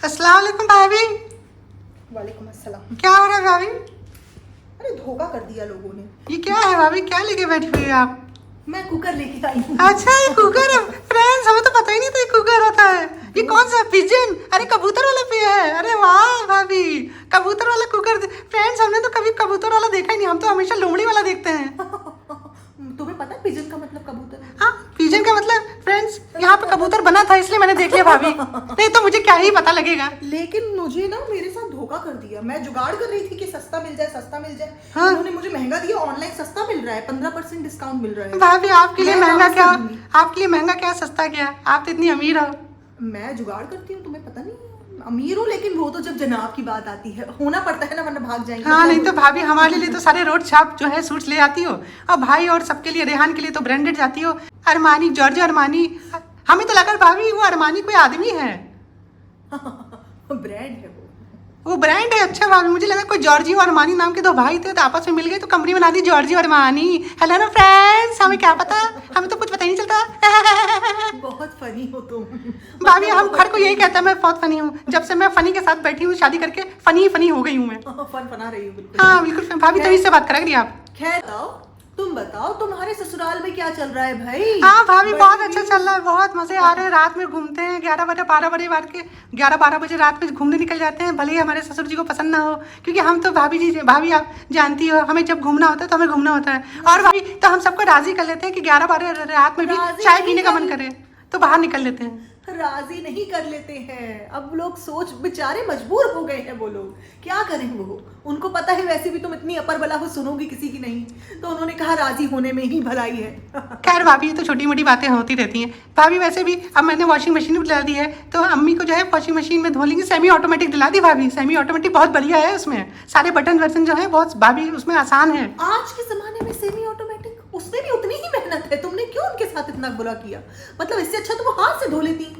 अस्सलाम वालेकुम भाभी। वालेकुम अस्सलाम। क्या हो रहा है भाभी? अरे धोखा कर दिया लोगों ने। ये क्या है भाभी, क्या लेके बैठी हुई है आप? मैं कुकर लेके आई हूँ। अच्छा ये कुकर है। फ्रेंड्स हमें तो पता ही नहीं था ये कुकर होता है। ये कौन सा पिजन? अरे कबूतर वाला पे है। अरे वाह भाभी, कबूतर वाला कुकर। फ्रेंड्स हमने तो कभी कबूतर वाला देखा ही नहीं, हम तो हमेशा लोमड़ी वाला देखते हैं। तुम्हें पता है पिजन का मतलब कबूतर है? हाँ पिजन का मतलब फ्रेंड्स यहाँ पे कबूतर बना था इसलिए मैंने देख लिया भाभी, नहीं तो मुझे क्या ही पता लगेगा। लेकिन मुझे ना मेरे साथ धोखा कर दिया। मैं जुगाड़ कर रही थी कि सस्ता मिल जाए, सस्ता मिल जाए। हाँ? उन्होंने मुझे महंगा दिया। ऑनलाइन सस्ता मिल रहा है, 15% डिस्काउंट मिल रहा है। भाभी आपके लिए मैं महंगा वापस क्या, कर दूंगी। आपके लिए महंगा क्या सस्ता क्या? आप तो इतनी अमीर हो। मैं जुगाड़ करती हूँ, तुम्हें पता नहीं है? अमीर हूँ, लेकिन वो तो जब जनाब की बात आती है होना पड़ता है ना, वरना भाग जाएंगे। हाँ नहीं तो भाभी हमारे लिए तो सारे रोड छाप जो है सूट्स ले आती हो, और भाई और सबके लिए रेहान के लिए तो ब्रांडेड जाती हो, अरमानी, जॉर्जियो अरमानी। हमें तो लगा भाभी वो अरमानी कोई आदमी है। ब्रांड है वो ब्रांड है। अच्छा भाभी मुझे लगा कोई जॉर्जियो अरमानी नाम के दो भाई थे तो आपस में मिल गए तो कंपनी बना दी जॉर्जियो अरमानी। हेलो ना फ्रेंड्स, हमें क्या पता, हमें तो कुछ पता ही नहीं चलता। बहुत फनी हो तुम। भाभी हम हर कोई यही कहता है मैं बहुत फनी हूँ। जब से मैं फनी के साथ बैठी हूँ शादी करके फनी फनी हो गई हूँ मैं। फन बना रही हूँ बिल्कुल। हाँ बिल्कुल भाभी, तभी से बात करा करिए आप। खैर तुम बताओ तुम्हारे ससुराल में क्या चल रहा है भाई? हाँ भाभी बहुत अच्छा चल रहा है, बहुत मजे आ रहे हैं। रात में घूमते हैं 11 बजे 12 बजे बाद के 11-12 बजे रात में घूमने निकल जाते हैं, भले ही हमारे ससुर जी को पसंद ना हो, क्योंकि हम तो भाभी आप जानती हो हमें जब घूमना होता है तो हमें घूमना होता है। और भाभी तो हम सबको राजी कर लेते हैं कि 11-12 रात में भी चाय पीने का मन करे तो बाहर निकल लेते हैं। राजी नहीं कर लेते हैं। अब लोग सोच बेचारे मजबूर हो गए हैं। वो लोग क्या करें, वो उनको पता है वैसे भी तुम इतनी अपर बला हो सुनोगी किसी की नहीं, तो उन्होंने कहा राजी होने में ही भलाई है। खैर भाभी ये तो छोटी मोटी बातें होती रहती हैं। भाभी वैसे भी अब मैंने वॉशिंग मशीन भी दिला दी है तो अम्मी को जो है वॉशिंग मशीन में धो लेंगे। सेमी ऑटोमेटिक दिला दी भाभी, सेमी ऑटोमेटिक बहुत बढ़िया है, उसमें सारे बटन वर्जन जो है बहुत भाभी उसमें आसान है। आज के जमाने में सेमी ऑटोमेटिक, उसमें भी उतनी ही मेहनत है। तुमने क्यों उनके साथ इतना बुरा किया? मतलब इससे अच्छा तो वो हाथ से धो लेती।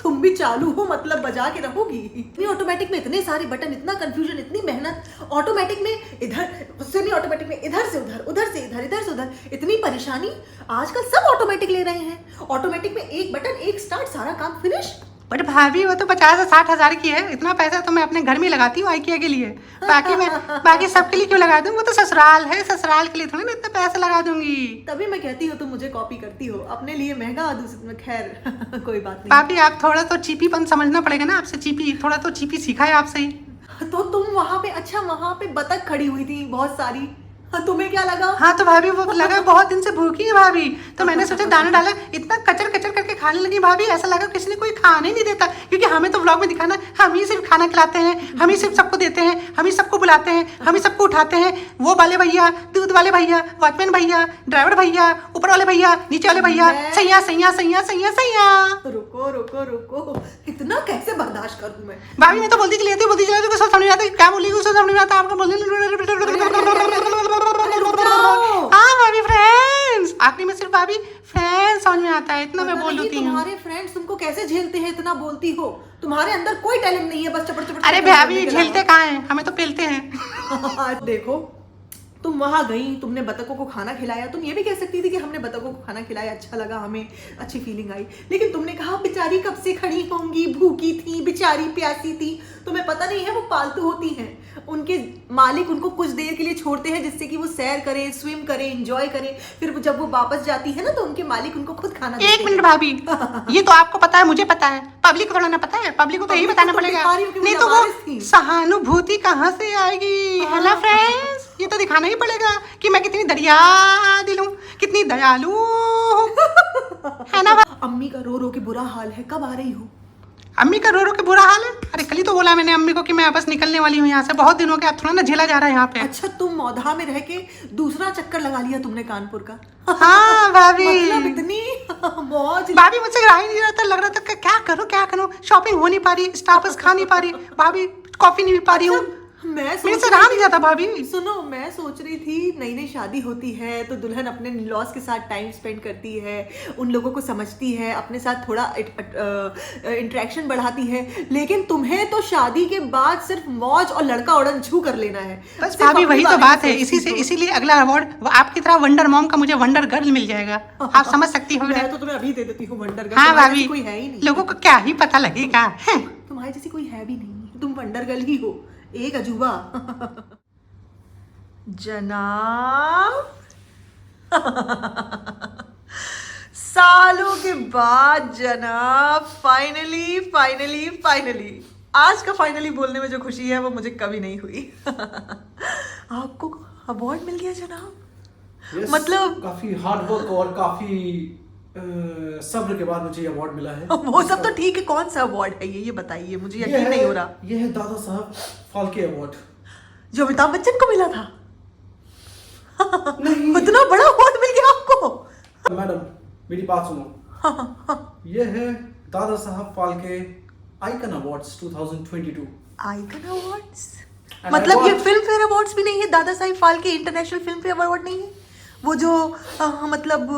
तुम भी चालू हो मतलब बजा के रहोगी। ऑटोमेटिक में इतने सारे बटन, इतना कंफ्यूजन, इतनी मेहनत। ऑटोमेटिक में इधर, सेमी ऑटोमेटिक में इधर से उधर, उधर से इधर, इधर से उधर, इतनी परेशानी। आजकल सब ऑटोमेटिक ले रहे हैं। ऑटोमेटिक में एक बटन, एक स्टार्ट, सारा काम फिनिश। बट भाभी वो तो 50 से 60 हजार की है। इतना पैसा तो मैं अपने घर में लगाती हूँ आइकिया के लिए, बाकी सबके लिए क्यों लगा दूँ? वो तो ससुराल है, ससुराल के लिए थोड़ी ना इतना पैसा लगा दूंगी। तभी मैं कहती हूँ तुम मुझे कॉपी करती हो, अपने लिए महंगा, दूसरे में खैर कोई बात नहीं। भाभी आप थोड़ा तो चीपीपन समझना पड़ेगा ना, आपसे चीपी थोड़ा तो चीपी सीखा है आपसे ही। तो तुम वहां पे, अच्छा वहां पे बतख खड़ी हुई थी बहुत सारी, तुम्हें क्या लगा? हाँ तो भाभी वो लगा बहुत दिन से भूखी है भाभी, तो मैंने सोचा दाना डाला, इतना कचर कचर करके खाने लगी भाभी, ऐसा लगा किसी ने कोई खाने ही नहीं देता। क्योंकि हमें तो व्लॉग में दिखाना, हम ही सिर्फ खाना खिलाते हैं, हम ही सिर्फ सबको देते हैं, हम ही सबको बुलाते हैं, हम ही सबको उठाते हैं। वो वाले भैया, दूध वाले भैया, वॉचमैन भैया, ड्राइवर भैया, ऊपर वाले भैया, नीचे वाले भैया, सैया सैया सैया सैया सैया। रुको रुको रुको, इतना कैसे बर्दाश्त करूं मैं? भाभी मैं तो बोलती चली जाती, कुछ समझ नहीं आता क्या बोली, कुछ समझ नहीं आता आपका बोलने। हाँ भाभी फ्रेंड्स, आखिरी में सिर्फ भाभी फ्रेंड्स समझ में आता है, इतना मैं बोल देती हूँ। तुम्हारे फ्रेंड्स तुमको कैसे झेलते हैं? इतना बोलती हो, तुम्हारे अंदर कोई टैलेंट नहीं है, बस चपड़ चपड़। अरे भाभी झेलते कहाँ हैं, हमें तो पेलते हैं। देखो तुम वहां गई, तुमने बतखों को खाना खिलाया। तुम ये भी कह सकती थी कि हमने बतखों को खाना खिलाया, अच्छा लगा, हमें अच्छी फीलिंग आई। लेकिन तुमने कहा बेचारी कब से खड़ी होंगी, भूखी थी बेचारी, प्यासी थी। तुम्हें पता नहीं है वो पालतू होती हैं, उनके मालिक उनको कुछ देर के लिए छोड़ते हैं जिससे कि वो सैर करें, स्विम करें, एंजॉय करें। फिर जब वो वापस जाती है ना तो उनके मालिक उनको खुद खाना देते हैं। एक मिनट भाभी, ये तो आपको पता है, मुझे पता है, पब्लिक को थोड़ा ना पता है। पब्लिक को तो यही बताना पड़ेगा, नहीं तो वो सहानुभूति कहाँ से आएगी। हेलो फ्रेंड्स, ये तो दिखाना ही पड़ेगा कि मैं कितनी दरिया दिल हूँ, कितनी दयालु है ना। अम्मी का रो रो के बुरा हाल है, कब आ रही हो? अम्मी का रो रो के बुरा हाल है? अरे कल ही तो बोला मैंने अम्मी को कि मैं बस निकलने वाली हूँ यहाँ से, बहुत दिनों के अब थोड़ा ना झेला जा रहा है यहाँ पे। अच्छा तुम मौधा में रह के दूसरा चक्कर लगा लिया तुमने कानपुर का? हाँ भाभी, मतलब इतनी मौज। भाभी मुझसे रहा ही नहीं रहा था, लग रहा था कि क्या करूँ, शॉपिंग हो नहीं पा रही, स्टाफस खा नहीं पा रही भाभी, कॉफी नहीं पी पा रही हूँ। मैं मेरे से रहा नहीं जाता भाभी। सुनो, मैं सोच रही थी नई नई शादी होती है तो दुल्हन अपने लॉस के साथ टाइम स्पेंड करती है, उन लोगों को समझती है, अपने साथ थोड़ा इंटरेक्शन बढ़ाती है, लेकिन तुम्हें तो शादी के बाद सिर्फ मौज और लड़का उड़न छू कर लेना है। बस सिर्फ भाभी अपने वही तो बारे बात में है, सोचती हो। इसीलिए अगला अवार्ड आपकी तरह वंडर मॉम का मुझे वंडर गर्ल मिल जाएगा। आप समझ सकती हो मैं तो तुम्हें अभी दे देती हूँ वंडर गर्ल। हाँ तुम्हारे भाभी, जैसी कोई है ही नहीं, लोगों को क्या ही पता लगेगा हैं? तुम्हारी जैसी कोई है भी नहीं, तुम वंडर गर्ल ही हो, एक अजूबा। जनाब सालों के बाद जनाब, फाइनली फाइनली फाइनली आज का फाइनली बोलने में जो खुशी है वो मुझे कभी नहीं हुई। आपको अवार्ड मिल गया जनाब। Yes, मतलब काफी हार्ड वर्क और काफी सब्र के बाद मुझे ये अवार्ड मिला है। वो सब तो ठीक है, कौन सा अवार्ड है ये बताइए, मुझे ये यकीन है, नहीं हो रहा। ये है दादा साहब फाल्के अवार्ड। जो अमिताभ बच्चन को मिला था। नहीं। इतना बड़ा अवार्ड मिल गया आपको। मैडम मेरी बात सुनो, ये है Dada Saheb Phalke icon awards 2022। Icon awards And मतलब I ये got- फिल्म फेयर अवार्ड्स भी नहीं है, दादा Sahib Phalke international film fair award नहीं है, वो जो मतलब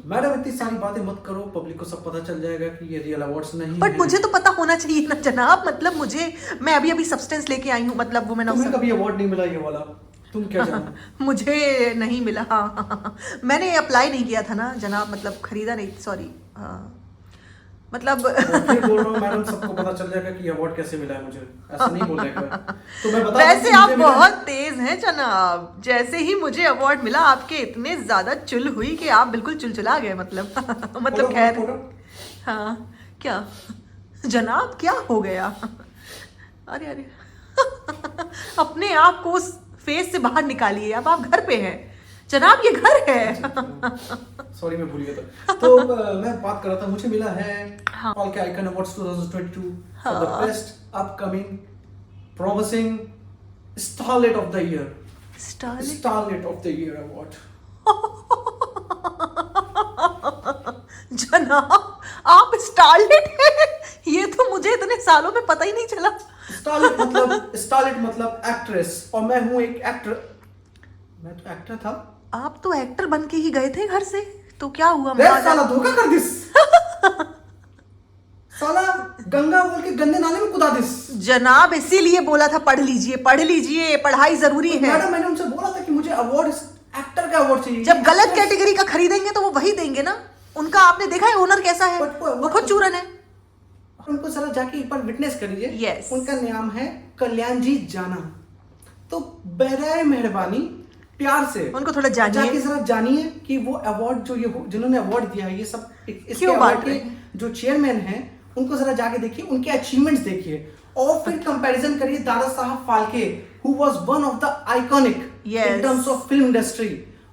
मैडम इतनी सारी बातें मत करो, पब्लिक को सब पता चल जाएगा कि ये रियल अवार्ड्स नहीं बट है। मुझे तो पता होना चाहिए ना जनाब, मतलब मुझे, मैं अभी अभी सब्सटेंस लेके आई हूँ, मतलब वुमेन तुम्हें ऑफ, कभी अवार्ड नहीं मिला ये वाला, तुम क्या जानो। मुझे नहीं मिला। मैंने अप्लाई नहीं किया था ना जनाब, मतलब खरीदा नहीं, सॉरी मतलब मैं फिर बोल रहा हूँ मैडम, सबको पता चल जाएगा कि अवार्ड कैसे मिला है मुझे, ऐसा नहीं बोलेगा। तो मैं बता दूं वैसे कि आप मुझे मिला है। बहुत तेज हैं जनाब, जैसे ही मुझे अवार्ड मिला आपके इतने ज्यादा चुल हुई कि आप बिल्कुल चुलचुला गए, मतलब मतलब फोटो, खैर फोटो। हाँ क्या जनाब क्या हो गया? अरे अरे अपने आप को उस फेस से बाहर निकालिए, अब आप घर पे हैं जनाब, ये घर है। सॉरी मैं भूल गया था। तो मैं बात कर रहा था, मुझे मिला है Phalke icon awards 2022 for the best upcoming promising starlet of the year. Starlet starlet of the year award. जनाब आप स्टारलेट हैं, ये तो मुझे इतने सालों में पता ही नहीं चला। स्टारलेट मतलब एक्ट्रेस, और मैं हूँ एक एक्टर। मैं तो एक्टर था। आप तो एक्टर बन के ही गए थे घर से, तो क्या हुआ? रे साला धोखा कर दिस। साला गंगा बोल के गंदे नाले में कुदा दिस। जनाब इसीलिए बोला था पढ़ लीजिए, पढ़ लीजिए, पढ़ाई जरूरी है। मैडम मैंने उनसे बोला था कि मुझे अवार्ड, एक्टर का अवार्ड चाहिए। जब गलत कैटेगरी का खरीदेंगे तो वो वही देंगे ना। उनका आपने देखा है ओनर कैसा है? But वो- वो खुद चूरन है। उनको जरा जाके एक बार विटनेस कर लीजिए। Yes. उनका नाम है कल्याण जी जाना। तो बराए मेहरबानी प्यार से उनको थोड़ा जानिए। जाके जरा जानिए कि वो अवार्ड जो ये जिन्होंने अवार्ड दिया है, ये सब इसके क्यों अवार्ड बांट के रहे हैं? जो चेयरमैन हैं उनको जरा जाके देखिए, उनके अचीवमेंट्स देखिए और फिर कंपैरिजन करिए Dada Saheb Phalke who was one of the iconic Yes. In terms of film industry,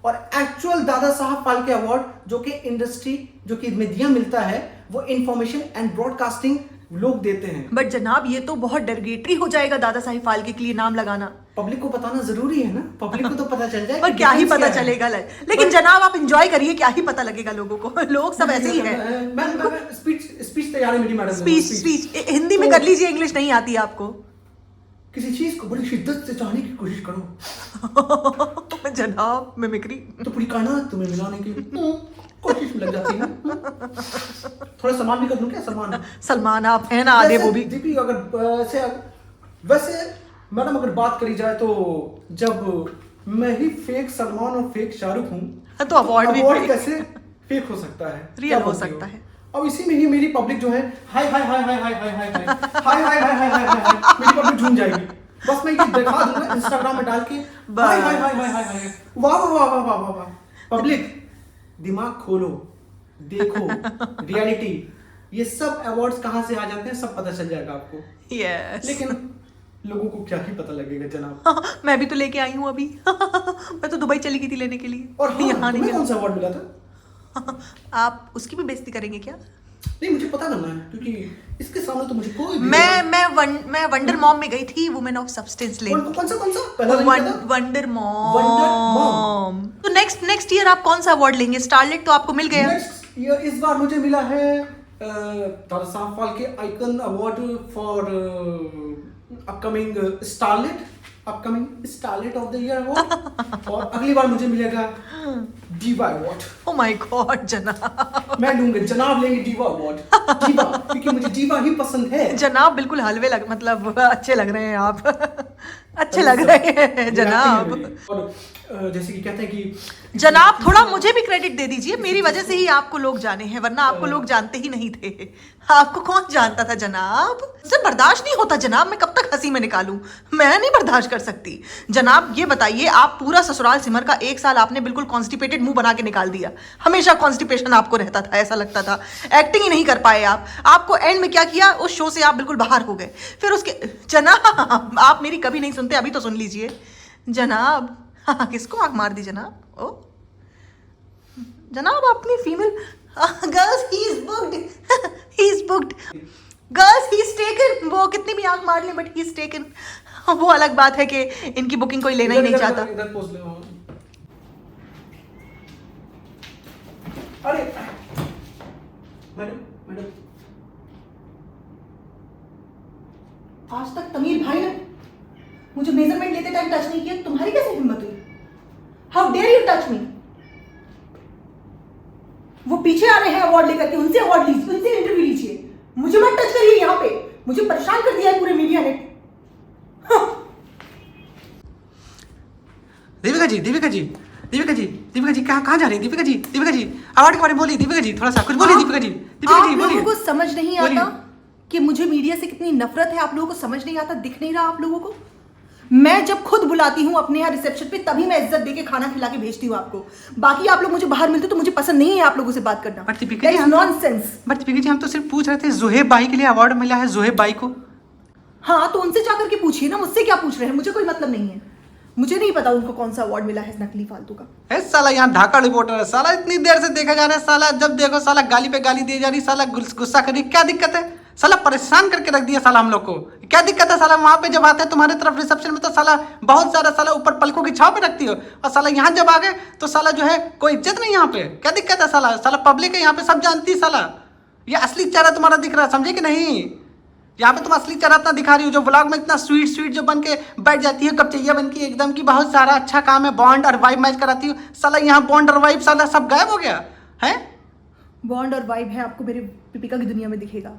और एक्चुअल दादा साहब फाल्के अवार्ड जो कि इंडस्ट्री जो कि मीडिया मिलता है, वो इंफॉर्मेशन एंड ब्रॉडकास्टिंग लोग देते हैं। बट जनाब ये तो बहुत डरगेटरी हो जाएगा दादा साहिब फाल्के के लिए नाम लगाना। पब्लिक को बताना जरूरी है ना, पब्लिक को तो पता चल जाए पर कि क्या ही difference पता क्या है। चलेगा, लेकिन जनाब आप एंजॉय करिए, क्या ही पता लगेगा लोगों को। लोग सब ऐसे ही है। मैं स्पीच तैयार है मेरी मैडम। स्पीच हिंदी में तो- कर लीजिए, इंग्लिश नहीं आती आपको। किसी चीज को बड़ी शिद्दत से चाहने की कोशिश करो जनाब मिमिक्री तो पूरी कायनात तुम्हें मिलाने की कोशिश में लग जाती है। थोड़ा सम्मान भी कर दूं क्या? सम्मान सलमान आप हैं ना आधे वो भी। दीपी अगर वैसे मैडम अगर बात करी जाए तो जब मैं ही फेक सलमान और फेक शाहरुख हूँ तो अवार्ड भी fake। कैसे फेक हो सकता है? Real क्या हो बोलती सकता है। अब इसी में ही मेरी पब्लिक जो है हाय हाय हाय हाय हाय हाय हाय हाय हाय हाय हाय हाय हाय हाय मेरी पब्लिक झूम जाएगी। बस मैं ये दिखा दूंगा इंस्टाग्राम में डाल के हाय हाय हाय हाय हाय हाय वाह वाह वाह वाह वाह वाह। पब्लिक दिमाग खोलो, देखो रियलिटी, ये सब अवार्ड्स कहाँ से आ जाते हैं सब पता चल जाएगा आपको। यस लेकिन लोगों को क्या ही पता लगेगा जनाब। मैं भी तो लेके आई हूँ अभी। मैं तो दुबई चली गई थी लेने के लिए। और हाँ, यहाँ नहीं तुम्हें कौन मिला। सा अवार्ड मिला था? आप उसकी भी बेइज्जती करेंगे क्या? नहीं मुझे पता करना है क्योंकि इसके सामने तो मुझे कोई भी मैं वंडर मॉम में गई थी, वुमेन ऑफ सब्सटेंस लेने। कौन सा पहला नहीं पता? Wonder Wonder mom. तो नेक्स्ट ईयर आप कौन सा अवार्ड लेंगे? स्टारलेट तो आपको मिल गया। नेक्स्ट ईयर इस बार मुझे मिला है Dada Saheb Phalke icon award for upcoming starlet of the year award, और अगली बार मुझे मिलेगा diva award. Oh my God जनाब, मैं लूंगा, जनाब लेंगे डीवा अवार्ड। डीवा, क्योंकि मुझे डीवा ही पसंद है। जनाब बिल्कुल हलवे लग मतलब अच्छे लग रहे हैं आप। अच्छे लग रहे हैं जनाब। और जैसे कि कहते हैं कि जनाब थोड़ा मुझे भी क्रेडिट दे दीजिए, मेरी वजह से ही आपको लोग जाने हैं, वरना आपको लोग जानते ही नहीं थे। आपको कौन जानता था जनाब? मुझसे बर्दाश्त नहीं होता जनाब, मैं कब तक हंसी में निकालूं, मैं नहीं बर्दाश्त कर सकती। जनाब ये बताइए, आप पूरा ससुराल सिमर का 1 साल आपने बिल्कुल कॉन्स्टिपेटेड मुंह बना के निकाल दिया। हमेशा कॉन्स्टिपेशन आपको रहता था, ऐसा लगता था, एक्टिंग ही नहीं कर पाए आप। आपको एंड में क्या किया, उस शो से आप बिल्कुल बाहर हो गए। फिर उसके जनाब आप मेरी कभी नहीं सुनते, अभी तो सुन लीजिए जनाब। हाँ, किसको आंख मार दी जनाब? ओ जनाब अपनी female girls he is booked girls he is taken. वो कितनी भी आंख मार ले बट ही इज टेकन। वो अलग बात है कि इनकी बुकिंग कोई लेना ही नहीं चाहता। इधर पोज ले। अरे मैडम आज तक तमीर भाई ने मुझे मेजरमेंट लेते टाइम टच नहीं किया, तुम्हारी कैसे हिम्मत हुई? How dare you touch me? वो पीछे आ रहे हैं अवार्ड लेकर के, उनसे अवार्ड लीजिए, उनसे इंटरव्यू लीजिए, मुझे मत टच करिए। यहाँ पे मुझे परेशान कर दिया है पूरे मीडिया ने। दीपिका जी कहाँ जा रही है? दीपिका जी अवार्ड के बारे में बोलिए। दीपिका जी थोड़ा सा कुछ बोलिए। दीपिका जी आप बोलिए। लोगों को समझ नहीं आता कि मुझे मीडिया से कितनी नफरत है? आप लोगों को समझ नहीं आता, दिख नहीं रहा आप लोगों को? मैं जब खुद बुलाती हूँ अपने यहाँ रिसेप्शन पे, तभी मैं इज्जत देके खाना खिला के भेजती हूँ आपको। बाकी आप लोग मुझे बाहर मिलते तो मुझे पसंद नहीं है आप लोगों से बात करना। बट दीपिका जी हम तो सिर्फ पूछ रहे थे, जोहेब बाई के लिए अवार्ड मिला है, जोहेब बाई को। हाँ तो उनसे जाकर के पूछिए ना, मुझसे क्या पूछ रहे हैं? मुझे कोई मतलब नहीं है, मुझे नहीं पता उनको कौन सा अवार्ड मिला है नकली फालतू का। साला यहाँ ढाका रिपोर्टर है, साला इतनी देर से देखा जा रहा है, साला जब देखो साला गाली पे गाली दी जा रही, साला गुस्सा करी। क्या दिक्कत है? साला परेशान करके रख दिया साला हम लोग को। क्या दिक्कत है? साला वहां पे जब आते हैं तुम्हारे तरफ रिसेप्शन में तो साला बहुत ज्यादा साला ऊपर पलकों की छाव पे रखती हो, और साला यहाँ जब आ गए तो साला जो है कोई इज्जत नहीं यहाँ पे। क्या दिक्कत है? साला पब्लिक है यहाँ पे, सब जानती है। साला ये असली चेहरा तुम्हारा दिख रहा है, समझे कि नहीं? यहाँ पे तुम असली चेहरा इतना दिखा रही हो, जो व्लॉग में इतना स्वीट जो बन के बैठ जाती है, कपचैया बन के एकदम की बहुत सारा अच्छा काम है, बॉन्ड और वाइब मैच कराती हो। साला यहाँ बॉन्ड और वाइब साला सब गायब हो गया है। बॉन्ड और वाइब है आपको मेरे पिपिका की दुनिया में दिखेगा,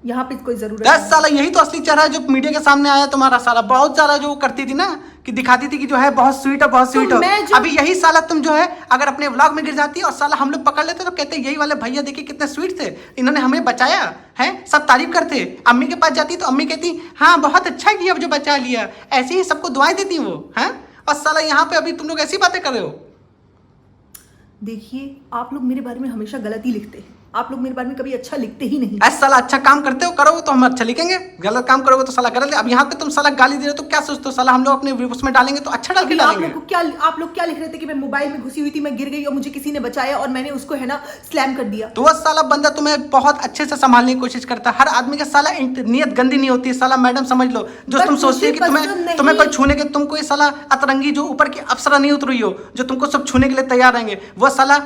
यहाँ पे कोई जरूरत नहीं। साला यही तो असली चेहरा है जो मीडिया के सामने आया तुम्हारा। साला बहुत सारा जो करती थी ना, कि दिखाती थी कि जो है बहुत स्वीट है, बहुत स्वीट है। अभी यही साला तुम जो है अगर अपने व्लॉग में गिर जाती और साला हम लोग पकड़ लेते तो कहते यही वाले भैया देखिए कितने स्वीट थे, इन्होंने हमें बचाया है, सब तारीफ करते। अम्मी के पास जाती तो अम्मी कहती हाँ बहुत अच्छा किया जो बचा लिया, ऐसे ही सबको दुआएं देती वो है। और साला यहाँ पे अभी तुम लोग ऐसी बातें कर रहे हो। देखिए आप लोग मेरे बारे में हमेशा गलत ही लिखते हैं, आप लोग मेरे बारे में कभी अच्छा लिखते ही नहीं। ऐसा साला अच्छा काम करते हो करोगे तो हम अच्छा लिखेंगे, गलत काम करोगे तो साला गलत। अब यहाँ पे तुम साला गाली दे रहे हो तो क्या सोचते हो? साला हम लोग अपने उसमें डालेंगे तो अच्छा डाल के डालेंगे। आप लोग क्या लिख रहे थे कि मैं मोबाइल में घुसी हुई थी, मैं गिर गई और मुझे किसी ने बचाया और मैंने उसको है ना स्लैम कर दिया। तो वह साला बंदा तुम्हें बहुत अच्छे से संभालने की कोशिश करता है। हर आदमी का साला नीयत गंदी नहीं होती है। साला मैडम समझ लो, जो तुम सोचती है कि तुम्हें कोई छूने के, तुम कोई साला अतरंगी जो ऊपर की अप्सरा नहीं उतरी हो, जो तुमको सब छूने के लिए तैयार रहेंगे। वो साला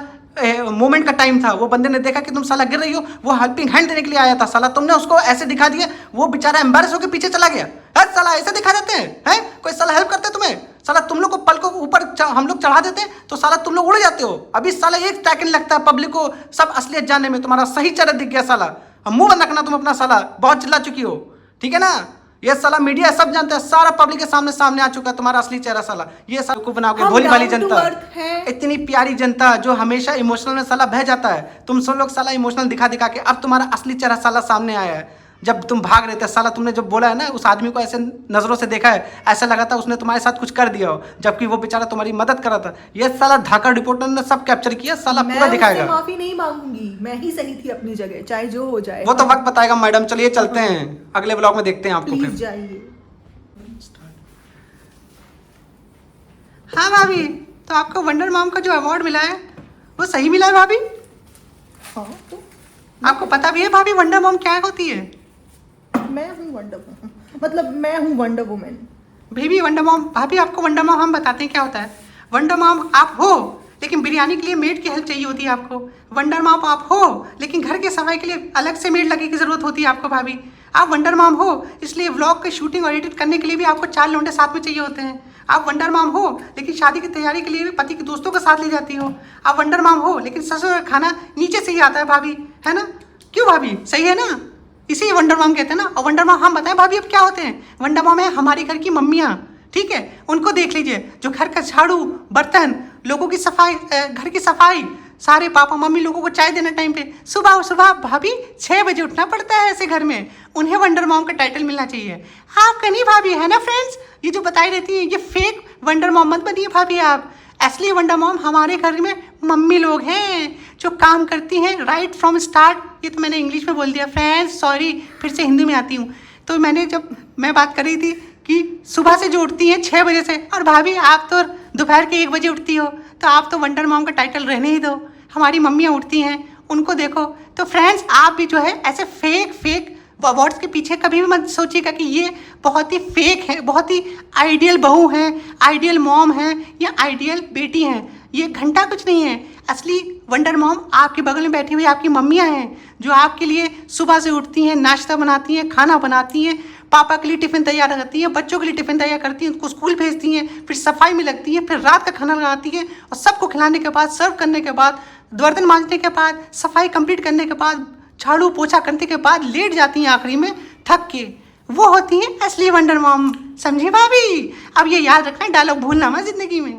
मोमेंट का टाइम था, वो बंदे ने देखा कि तुम साला गिर रही हो, वो हेल्पिंग हैंड देने के लिए आया था। साला तुमने उसको ऐसे दिखा दिया, वो बेचारा एम्बैरेस होकर पीछे चला गया है। साला ऐसे दिखा देते हैं कोई साला हेल्प करते तुम्हें? साला तुम लोग को पल को ऊपर हम लोग चढ़ा देते हैं तो साला तुम लोग उड़ जाते हो। अभी साला एक सेकंड लगता है पब्लिक को सब असलियत जानने में। तुम्हारा सही चेहरा दिख गया साला, मुंह बंद रखना तुम अपना, साला बहुत चिल्ला चुकी हो, ठीक है ना? ये साला मीडिया सब जानते हैं, सारा पब्लिक के सामने आ चुका है तुम्हारा असली चेहरा। साला ये सब को बनाओगे भोली भाली जनता, इतनी प्यारी जनता जो हमेशा इमोशनल में साला बह जाता है। तुम सब लोग साला इमोशनल दिखा के अब तुम्हारा असली चेहरा साला सामने आया है। जब तुम भाग रहे थे साला, तुमने जब बोला है ना उस आदमी को ऐसे नजरों से देखा है, ऐसा लगा था उसने तुम्हारे साथ कुछ कर दिया हो, जबकि वो बेचारा तुम्हारी मदद कर रहा था। ये साला ढाका रिपोर्टर ने सब कैप्चर किया, साला पूरा दिखाएगा। मैं माफी नहीं मांगूंगी, मैं ही सही थी अपनी जगह, चाहे जो हो जाए। वो तो वक्त बताएगा मैडम। चलिए चलते हैं, अगले ब्लॉग में देखते हैं आपको। प्लीज जाइए। हाँ भाभी, तो आपको वंडर मॉम का जो अवार्ड मिला है वो सही मिला है भाभी? हाँ तो आपको पता भी है भाभी वंडर मॉम क्या होती है? मैं हूँ वंडर वुमन, मतलब मैं हूँ wonder woman. Baby wonder mom, भाभी आपको वंडर मॉम हम बताते हैं क्या होता है। वंडर मॉम आप हो लेकिन बिरयानी के लिए मेड की हेल्प चाहिए होती है आपको। वंडर मॉम आप हो लेकिन घर के सफाई के लिए अलग से मेड लगे की जरूरत होती है आपको भाभी। आप वंडर मॉम हो, इसलिए व्लॉग की शूटिंग और एडिट करने के लिए भी आपको 4 लौंडे साथ में चाहिए होते हैं। आप वंडर मॉम हो, लेकिन शादी की तैयारी के लिए भी पति के दोस्तों का साथ ले जाती हो। आप वंडर मॉम हो, लेकिन ससुर का खाना नीचे से ही आता है भाभी, है ना? क्यों भाभी, सही है ना? इसी वंडर मॉम कहते हैं ना। और वंडर मॉम हम बताएं भाभी अब क्या होते हैं? वंडर मॉम है हमारी घर की मम्मियाँ, ठीक है? उनको देख लीजिए, जो घर का झाड़ू, बर्तन, लोगों की सफाई, घर की सफाई, सारे पापा मम्मी लोगों को चाय देना टाइम पे, सुबह सुबह भाभी 6 बजे उठना पड़ता है ऐसे घर में। उन्हें वंडर मॉम का टाइटल मिलना चाहिए। आपका नहीं भाभी, है ना फ्रेंड्स? ये जो बताई रहती है ये फेक वंडर मॉम मत बनिए भाभी आप। असली वंडर मॉम हमारे घर में मम्मी लोग हैं जो काम करती हैं राइट फ्रॉम स्टार्ट। ये तो मैंने इंग्लिश में बोल दिया फ्रेंड्स, सॉरी, फिर से हिंदी में आती हूँ। तो मैं बात कर रही थी कि सुबह से जो उठती हैं 6 बजे से, और भाभी आप तो दोपहर के 1 बजे उठती हो, तो आप तो वंडर मॉम का टाइटल रहने ही दो। हमारी मम्मियाँ उठती हैं, उनको देखो। तो फ्रेंड्स आप भी जो है ऐसे फेक वर्ड्स के पीछे कभी भी मत सोचिएगा कि ये बहुत ही फेक है, बहुत ही आइडियल बहू हैं, आइडियल मॉम हैं या आइडियल बेटी हैं। ये घंटा कुछ नहीं है। असली वंडर मॉम आपके बगल में बैठी हुई आपकी मम्मियाँ हैं, जो आपके लिए सुबह से उठती हैं, नाश्ता बनाती हैं, खाना बनाती हैं, पापा के लिए टिफ़िन तैयार करती हैं, बच्चों के लिए टिफ़िन तैयार करती हैं, उनको स्कूल भेजती हैं, फिर सफाई में लगती हैं, फिर रात का खाना बनाती हैं, और सबको खिलाने के बाद, सर्व करने के बाद, बर्तन मांजने के बाद, सफाई कंप्लीट करने के बाद, झाड़ू पोछा करने के बाद लेट जाती हैं आखिरी में थक के। वो होती हैं असली वंडर मॉम, समझे भाभी? अब ये याद रखना, डायलॉग भूलना मत जिंदगी में।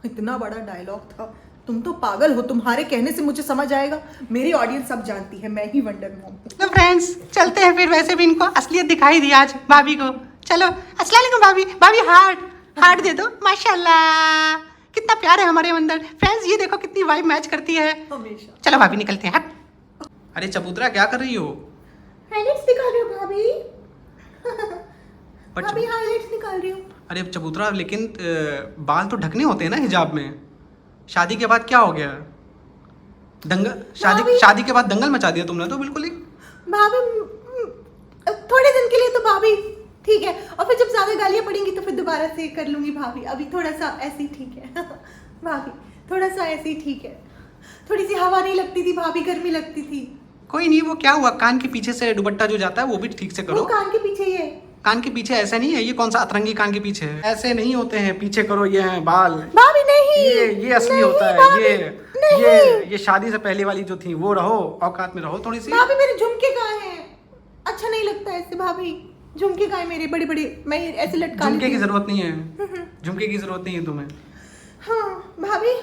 इतना बड़ा डायलॉग था। तुम तो पागल हो, तुम्हारे कहने से मुझे समझ आएगा। मेरी ऑडियंस सब जानती है मैं ही वंडर मॉम हूँ। तो फ्रेंड्स चलते हैं फिर। वैसे भी इनको असलियत दिखाई दी आज भाभी को। चलो अस्सलाम वालेकुम भाभी। भाभी हार्ट दे दो। माशाल्लाह कितना प्यार है हमारे अंदर। फ्रेंड्स ये देखो कितनी वाइब मैच करती है हमेशा। चलो भाभी निकलते हैं। हट। अरे चबूतरा क्या कर रही हो? हाइलाइट्स निकाल रही हूँ भाभी। पर भाभी हाइलाइट्स निकाल रही हूँ। अरे चबूतरा, लेकिन बाल तो ढकने होते हैं ना हिजाब में। शादी के बाद क्या हो गया? दंगल, शादी के बाद दंगल मचा दिया तुमने तो बिल्कुल ही। भाभी थोड़े दिन के लिए तो भाभी ठीक है, और फिर जब ज्यादा गालियाँ पड़ेंगी तो फिर दोबारा से कर लूंगी भाभी। अभी थोड़ा सा ऐसे ही ठीक है भाभी, थोड़ा सा ऐसे ही ठीक है। थोड़ी सी हवा नहीं लगती थी भाभी, गर्मी लगती थी। कोई नहीं, वो क्या हुआ, कान के पीछे से दुपट्टा जो जाता है वो भी ठीक से करो। वो कान के पीछे ही है। कान के पीछे ऐसा नहीं है, ये कौन सा अतरंगी कान के पीछे है? ऐसे नहीं होते हैं, पीछे करो, ये हैं बाल। भाभी नहीं, ये असली नहीं, होता है। भाभी, ये शादी से पहले वाली जो थी वो रहो, औकात में रहो थोड़ी सी। भाभी मेरे झुमके कहाँ हैं? अच्छा नहीं लगता ऐसे भाभी। झुमके कहाँ है मेरे बड़े बड़े? मैं ऐसे लटका झुमके की जरूरत नहीं है, झुमके की जरूरत नहीं है तुम्हें। हाँ भाभी,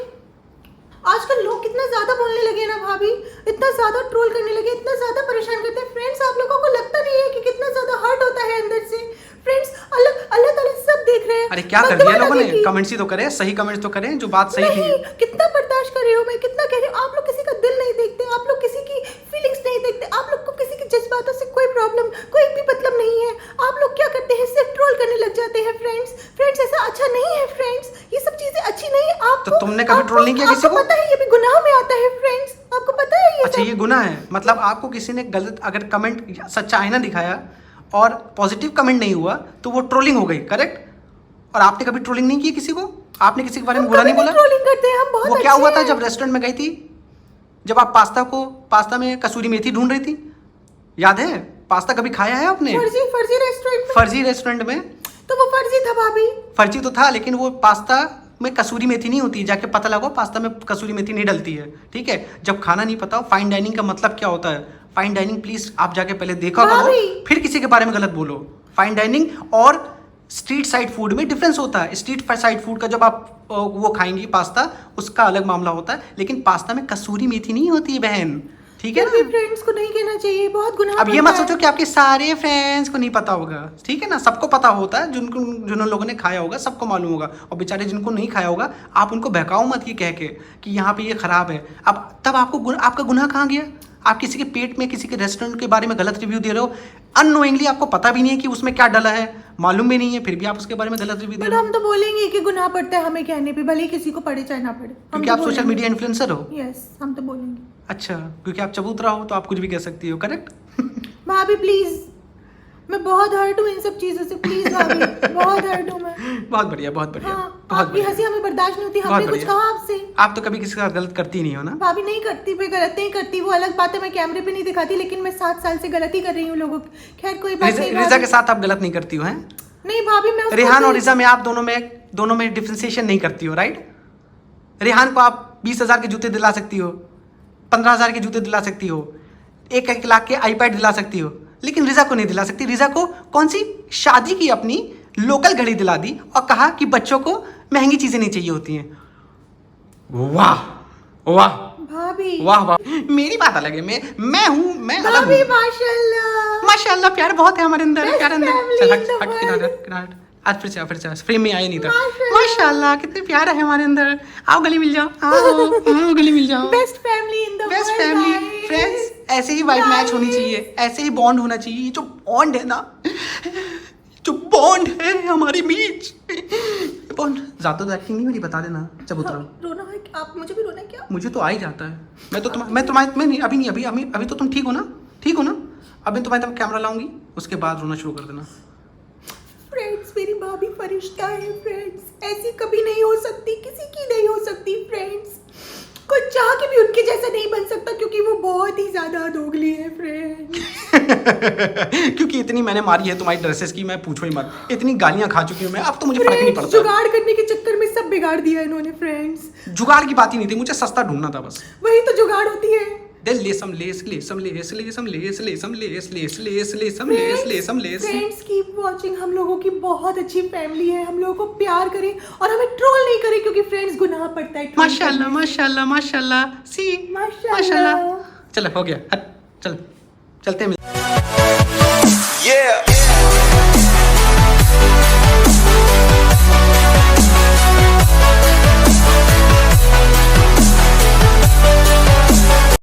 आजकल लोग कितना ज्यादा बोलने लगे ना भाभी, इतना ज्यादा ट्रोल करने लगे, इतना ज्यादा परेशान करते हैं। फ्रेंड्स आप लोगों को लगता नहीं है कि कितना ज्यादा हर्ट होता है अंदर से? फ्रेंड्स अल्लाह ताला सब देख रहे हैं। अरे क्या कर दिया लोगों ने? कमेंट्स ही तो करें, सही कमेंट्स तो करें जो बात सही थी। कितना बर्दाश्त कर रही हूँ मैं, कितना कह रही हूँ। आप लोग किसी का दिल नहीं देखते, आप लोग किसी की फीलिंग्स नहीं देखते, आप लोग को किसी के जज्बातों से कोई प्रॉब्लम, कोई भी मतलब नहीं है। आप लोग क्या करते हैं, सिर्फ ट्रोल करने लग जाते हैं। फ्रेंड्स ऐसा अच्छा नहीं है। फ्रेंड्स ये सब चीजें अच्छी नहीं है। आपको तो तुमने कभी ट्रोल नहीं किया किसी को? पता है ये भी गुनाह में आता है फ्रेंड्स, आपको पता है ये अच्छा ये गुनाह है? मतलब आपको किसी ने गलत अगर कमेंट, सच्चा आईना दिखाया और पॉजिटिव कमेंट नहीं हुआ तो वो ट्रोलिंग हो गई, करेक्ट? और आपने कभी ट्रोलिंग नहीं की किसी को? आपने किसी के बारे में बुरा नहीं बोला? ट्रोलिंग करते हैं हम, बहुत वो क्या हुआ था अच्छे जब रेस्टोरेंट में गई थी, जब आप पास्ता में कसूरी मेथी ढूंढ रही थी, याद है? पास्ता कभी खाया है आपने? फर्जी रेस्टोरेंट में। फर्जी रेस्टोरेंट में तो वो फर्जी था भाभी। फर्जी तो था, लेकिन वो पास्ता में कसूरी मेथी नहीं होती। जाके पता लगाओ, पास्ता में कसूरी मेथी नहीं डलती है, ठीक है? जब खाना नहीं पता हो, फाइन डाइनिंग का मतलब क्या होता है? फाइन डाइनिंग प्लीज आप जाके पहले देखा करो, फिर किसी के बारे में गलत बोलो। फाइन डाइनिंग और स्ट्रीट साइड फूड में डिफरेंस होता है। स्ट्रीट साइड फूड का जब आप वो खाएंगी पास्ता, उसका अलग मामला होता है, लेकिन पास्ता में कसूरी मेथी नहीं होती है बहन, ठीक है ना? फ्रेंड्स को नहीं कहना चाहिए, बहुत गुनाह। अब ये मत सोचो कि आपके सारे फ्रेंड्स को नहीं पता होगा, ठीक है ना? सबको पता होता है, जिन लोगों ने खाया होगा सबको मालूम होगा। और बेचारे जिनको नहीं खाया होगा, आप उनको बहकाओ मत ये कह के कि यहाँ पे ये खराब है। अब तब आपका गुनाह कहाँ गया? आप किसी के पेट में, किसी के रेस्टोरेंट के बारे में गलत रिव्यू दे रहे हो, अननोइंगली, आपको पता भी नहीं है कि उसमें क्या डला है, मालूम भी नहीं है, फिर भी आप उसके बारे में गलत रिव्यू दे रहे हो। हम तो बोलेंगे कि गुनाह पड़ता है हमें कहने पे, भले किसी को पड़े चाहे ना पड़े। क्योंकि आप सोशल मीडिया इन्फ्लुएंसर हो। यस, हम तो बोलेंगे। अच्छा, क्योंकि आप चबूतरा हो तो आप कुछ भी कह सकती हो, करेक्ट? भाभी प्लीज, मैं बहुत हर्ट हूँ इन सब चीजों से, प्लीज भाभी, बहुत हर्ट हूँ मैं। बहुत बढ़िया, बहुत बढ़िया, हाँ, बहुत आपकी बढ़िया। हंसी हमें बर्दाश्त नहीं होती, बहुत हमने कुछ बढ़िया। कहा आपसे? आप तो कभी किसी का गलत करती नहीं हो ना। भाभी नहीं करती, मैं गलत नहीं करती, वो अलग बात है, मैं कैमरे पे नहीं दिखाती, लेकिन मैं 7 साल से गलत ही कर रही हूँ लोगों की। खैर कोई बात नहीं रिजा भाभी। के साथ आप गलत नहीं करती हो, हैं? नहीं भाभी, मैं उसको रेहान और भी- रिजा में आप दोनों में डिफरेंशिएशन नहीं करती हो, राइट? रेहान को आप 20,000 के जूते दिला सकती हो, 15,000 के जूते दिला सकती हो, 1 लाख के आईपैड दिला सकती हो, लेकिन रिजा को नहीं दिला सकती। रिजा को कौन सी शादी की अपनी लोकल घड़ी दिला दी और कहा कि बच्चों को महंगी चीजें नहीं चाहिए होती हैं। वाह वाह भाभी, वाह वाह, मेरी बात अलग है, मैं हूँ, मैं अलग भाभी हूँ। माशाल्लाह, माशाल्लाह, प्यार बहुत है हमारे अंदर, Best प्यार अंदर। family चल in हट the हट, world. किनारे किनारे। आज फिर से फ्रेम में आया नहीं था। माशाल्लाह। माशाल्लाह, कितने प्यार है हमारे अंदर। आओ गली मिल जाओ, आओ गली मिल जाओ। Best family in the world, best family friends, ऐसे ही वाइब मैच होनी चाहिए, ऐसे ही बॉन्ड होना चाहिए। ये जो बॉन्ड है ना, जो बॉन्ड है हमारे बीच, बॉन्ड ज्यादा तो एक्टिंग नहीं मेरी, बता देना जब उतरा। रोना है, आप मुझे भी रोना है क्या? मुझे तो आ ही जाता है। मैं नहीं, अभी तो तुम ठीक हो ना, ठीक हो ना? अभी तुम्हारे तरफ कैमरा लाऊंगी, उसके बाद रोना शुरू कर देना। फ्रेंड्स, मेरी भाभी फरिश्ता है फ्रेंड्स, ऐसी कभी नहीं हो सकती, किसी की नहीं हो सकती फ्रेंड्स। कोई चाह के भी उनके जैसा नहीं बन सकता, क्योंकि वो बहुत ही ज्यादा दोगली है फ्रेंड्स। क्योंकि इतनी मैंने मारी है तुम्हारी ड्रेसेस की, मैं पूछो ही मत। इतनी गालियां खा चुकी हूँ मैं, अब तो मुझे फर्क नहीं पड़ता। जुगाड़ करने के चक्कर में सब बिगाड़ दिया इन्होंने फ्रेंड्स। जुगाड़ की बात ही नहीं थी, मुझे सस्ता ढूंढना था बस। वही तो जुगाड़ होती है। दिल लेसम लेस लेसम लेस लेसम लेस लेसम लेस लेस लेस लेसम लेस लेसम लेस। फ्रेंड्स कीप वाचिंग, हम लोगों की बहुत अच्छी फैमिली है, हम लोगों को प्यार करें और हमें ट्रोल नहीं करें, क्योंकि फ्रेंड्स गुनाह पड़ता है। troll माशाल्लाह करने से। माशाल्लाह माशाल्लाह, सी माशाल्लाह। चलो हो गया, हट, चल चलते हैं। Yeah.